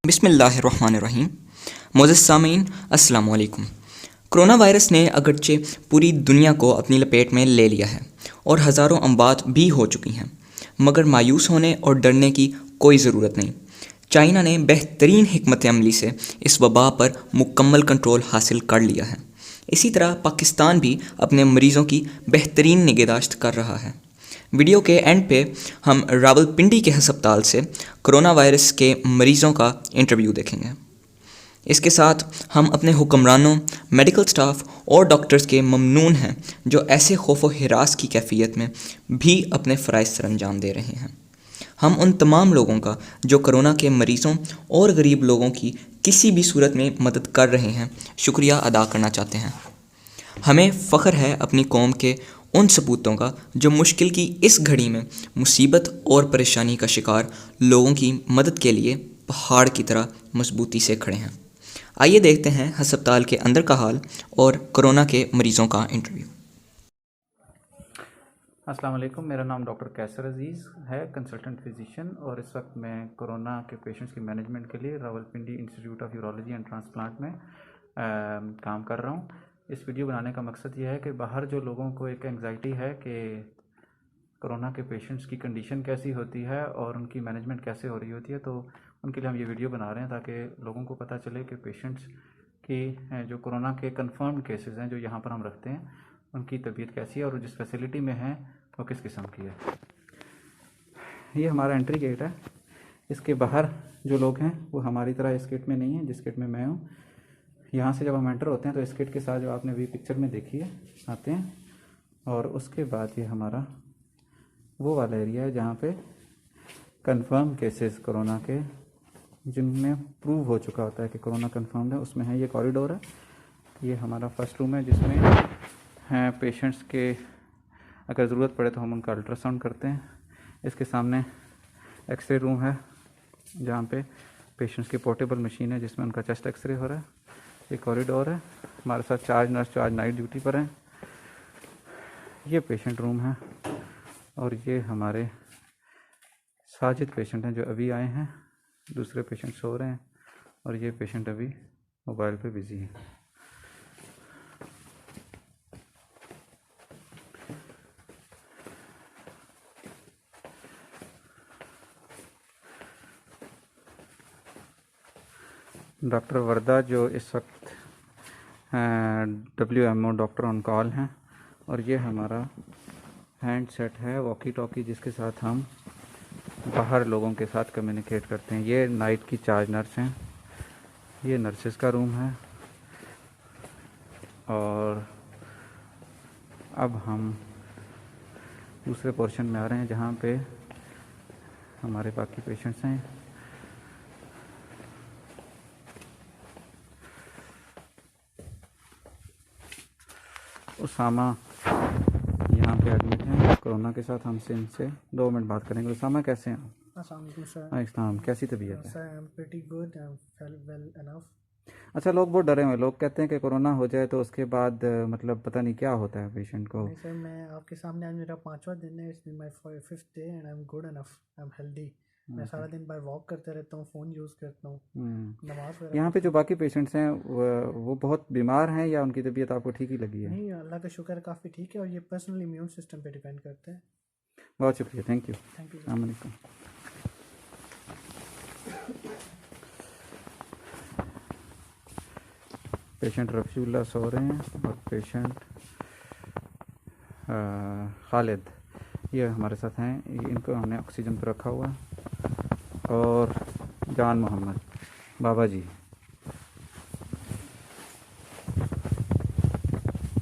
बिस्मिल्लाहिर्रहमानिर्रहीम। मोअज़्ज़िज़ सामीन, अस्सलामु अलैकुम। कोरोना वायरस ने अगरचे पूरी दुनिया को अपनी लपेट में ले लिया है और हज़ारों अमवात भी हो चुकी हैं, मगर मायूस होने और डरने की कोई ज़रूरत नहीं। चाइना ने बेहतरीन हिकमत अमली से इस वबा पर मुकम्मल कंट्रोल हासिल कर लिया है। इसी तरह पाकिस्तान भी अपने मरीज़ों की बेहतरीन निगहदाश्त कर रहा है। वीडियो के एंड पे हम रावलपिंडी के हस्पताल से कोरोना वायरस के मरीज़ों का इंटरव्यू देखेंगे। इसके साथ हम अपने हुक्मरानों, मेडिकल स्टाफ और डॉक्टर्स के ममनून हैं जो ऐसे खौफ व हिरास की कैफियत में भी अपने फ़राइज़ सरअंजाम दे रहे हैं। हम उन तमाम लोगों का जो कोरोना के मरीज़ों और गरीब लोगों की किसी भी सूरत में मदद कर रहे हैं, शुक्रिया अदा करना चाहते हैं। हमें फ़ख्र है अपनी कौम के उन सपूतों का जो मुश्किल की इस घड़ी में मुसीबत और परेशानी का शिकार लोगों की मदद के लिए पहाड़ की तरह मजबूती से खड़े हैं। आइए देखते हैं हस्पताल के अंदर का हाल और कोरोना के मरीज़ों का इंटरव्यू। अस्सलाम वालेकुम, मेरा नाम डॉक्टर कैसर अजीज़ है, कंसल्टेंट फिजिशियन, और इस वक्त मैं कोरोना के पेशेंट्स की मैनेजमेंट के लिए Rawalpindi institute of urology and transplant में काम कर रहा हूँ। इस वीडियो बनाने का मकसद ये है कि बाहर जो लोगों को एक एंग्जाइटी है कि कोरोना के पेशेंट्स की कंडीशन कैसी होती है और उनकी मैनेजमेंट कैसे हो रही होती है, तो उनके लिए हम ये वीडियो बना रहे हैं ताकि लोगों को पता चले कि पेशेंट्स की जो कोरोना के कंफर्म्ड केसेस हैं जो यहाँ पर हम रखते हैं, उनकी तबीयत कैसी है और जिस फैसिलिटी में है वो किस किस्म की है। ये हमारा एंट्री गेट है। इसके बाहर जो लोग हैं वो हमारी तरह इस किट में नहीं है जिस किट में मैं हूँ। यहाँ से जब हम एंटर होते हैं तो इस किट के साथ जो आपने अभी पिक्चर में देखी है आते हैं, और उसके बाद ये हमारा वो वाला एरिया है जहाँ पे कंफर्म केसेस कोरोना के जिनमें प्रूव हो चुका होता है कि कोरोना कंफर्म्ड है, उसमें है। ये कॉरिडोर है, ये हमारा फर्स्ट रूम है जिसमें हैं पेशेंट्स के अगर ज़रूरत पड़े तो हम उनका अल्ट्रासाउंड करते हैं। इसके सामने एक्सरे रूम है जहाँ पे पेशेंट्स की पोर्टेबल मशीन है जिसमें उनका चेस्ट एक्सरे हो रहा है। ये कॉरिडोर है, हमारे साथ चार्ज नर्स जो आज नाइट ड्यूटी पर हैं। ये पेशेंट रूम है और ये हमारे साजिद पेशेंट हैं जो अभी आए हैं। दूसरे पेशेंट सो रहे हैं और ये पेशेंट अभी मोबाइल पे बिज़ी है। डॉक्टर वर्दा जो इस वक्त WMO डॉक्टर ऑन कॉल हैं, और ये हमारा हैंड सेट है वॉकी टॉकी जिसके साथ हम बाहर लोगों के साथ कम्युनिकेट करते हैं। ये नाइट की चार्ज नर्स हैं, ये नर्सेस का रूम है। और अब हम दूसरे पोर्शन में आ रहे हैं जहाँ पे हमारे बाकी पेशेंट्स हैं। उसामा यहाँ पे एडमिट हैं कोरोना के साथ। हमसे इनसे 2 मिनट बात करेंगे। उसामा कैसे हैं? अस्सलाम, कैसी तबीयत है? अच्छा, लोग बहुत डरे हुए, लोग कहते हैं कि कोरोना हो जाए तो उसके बाद मतलब पता नहीं क्या होता है पेशेंट को। नहीं सर, मैं आपके सामने आज मेरा 5वां दिन है। It's my 5th day and I am good enough, I am healthy. मैं सारा दिन बाय वॉक करते रहता हूँ, फ़ोन यूज़ करता हूँ, नमाज। यहाँ पे जो बाकी पेशेंट्स हैं वो बहुत बीमार हैं या उनकी तबीयत आपको ठीक ही लगी है? नहीं, अल्लाह का शुक्र काफ़ी ठीक है और ये पर्सनल इम्यून सिस्टम पे डिपेंड करते हैं। बहुत शुक्रिया, थैंक यू। Thank you. अस्सलाम वालेकुम। पेशेंट रफ़ीउल्लाह सो रहे हैं और पेशेंट खालिद ये हमारे साथ हैं। इनको हमने ऑक्सीजन पर रखा हुआ है। और जान मोहम्मद बाबा जी